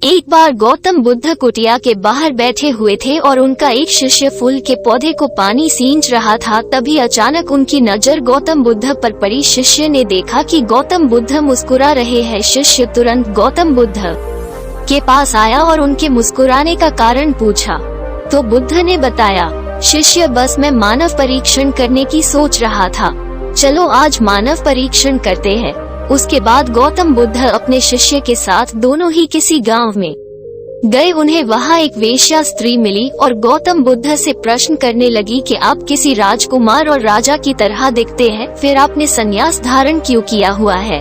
एक बार गौतम बुद्ध कुटिया के बाहर बैठे हुए थे और उनका एक शिष्य फूल के पौधे को पानी सींच रहा था। तभी अचानक उनकी नजर गौतम बुद्ध पर पड़ी। शिष्य ने देखा कि गौतम बुद्ध मुस्कुरा रहे हैं। शिष्य तुरंत गौतम बुद्ध के पास आया और उनके मुस्कुराने का कारण पूछा, तो बुद्ध ने बताया, शिष्य बस मैं मानव परीक्षण करने की सोच रहा था, चलो आज मानव परीक्षण करते हैं। उसके बाद गौतम बुद्ध अपने शिष्य के साथ दोनों ही किसी गांव में गए। उन्हें वहां एक वेश्या स्त्री मिली और गौतम बुद्ध से प्रश्न करने लगी कि आप किसी राजकुमार और राजा की तरह दिखते हैं, फिर आपने संन्यास धारण क्यों किया हुआ है?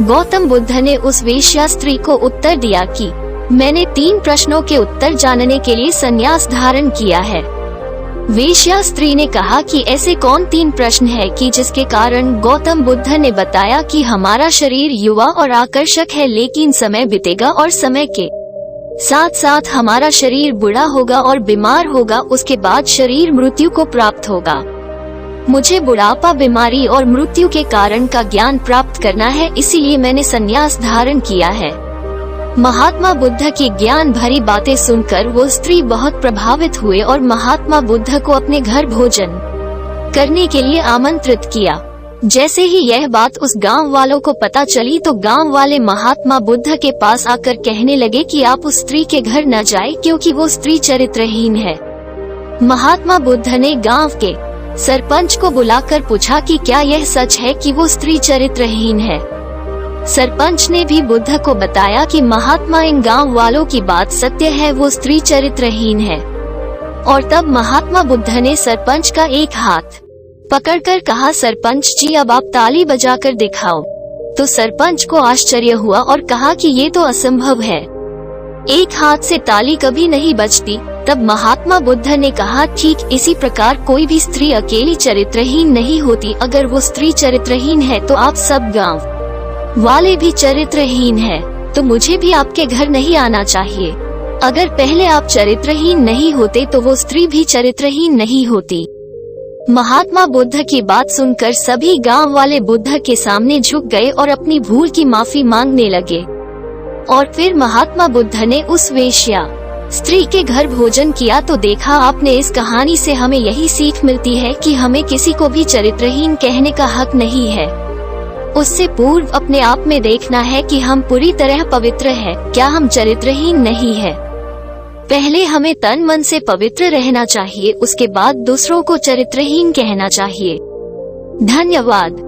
गौतम बुद्ध ने उस वेश्या स्त्री को उत्तर दिया कि मैंने 3 प्रश्नों के उत्तर जानने के लिए संन्यास धारण किया है। वेश्या स्त्री ने कहा कि ऐसे कौन 3 प्रश्न है कि जिसके कारण गौतम बुद्ध ने बताया कि हमारा शरीर युवा और आकर्षक है, लेकिन समय बीतेगा और समय के साथ साथ हमारा शरीर बूढ़ा होगा और बीमार होगा। उसके बाद शरीर मृत्यु को प्राप्त होगा। मुझे बुढ़ापा, बीमारी और मृत्यु के कारण का ज्ञान प्राप्त करना है, इसीलिए मैंने संन्यास धारण किया है। महात्मा बुद्ध की ज्ञान भरी बातें सुनकर वो स्त्री बहुत प्रभावित हुए और महात्मा बुद्ध को अपने घर भोजन करने के लिए आमंत्रित किया। जैसे ही यह बात उस गांव वालों को पता चली तो गांव वाले महात्मा बुद्ध के पास आकर कहने लगे कि आप उस स्त्री के घर न जाएं, क्योंकि वो स्त्री चरित्रहीन है। महात्मा बुद्ध ने गांव के सरपंच को बुलाकर पूछा कि क्या यह सच है कि वो स्त्री चरित्रहीन है। सरपंच ने भी बुद्ध को बताया कि महात्मा, इन गांव वालों की बात सत्य है, वो स्त्री चरित्रहीन है। और तब महात्मा बुद्ध ने सरपंच का एक हाथ पकड़कर कहा, सरपंच जी अब आप ताली बजाकर दिखाओ। तो सरपंच को आश्चर्य हुआ और कहा कि ये तो असंभव है, एक हाथ से ताली कभी नहीं बजती। तब महात्मा बुद्ध ने कहा, ठीक इसी प्रकार कोई भी स्त्री अकेली चरित्रहीन नहीं होती। अगर वो स्त्री चरित्रहीन है तो आप सब गांव वाले भी चरित्रहीन है, तो मुझे भी आपके घर नहीं आना चाहिए। अगर पहले आप चरित्रहीन नहीं होते तो वो स्त्री भी चरित्रहीन नहीं होती। महात्मा बुद्ध की बात सुनकर सभी गांव वाले बुद्ध के सामने झुक गए और अपनी भूल की माफी मांगने लगे। और फिर महात्मा बुद्ध ने उस वेश्या स्त्री के घर भोजन किया। तो देखा आपने, इस कहानी से हमें यही सीख मिलती है कि हमें किसी को भी चरित्रहीन कहने का हक नहीं है। उससे पूर्व अपने आप में देखना है कि हम पूरी तरह पवित्र हैं, क्या हम चरित्रहीन नहीं है। पहले हमें तन मन से पवित्र रहना चाहिए, उसके बाद दूसरों को चरित्रहीन कहना चाहिए। धन्यवाद।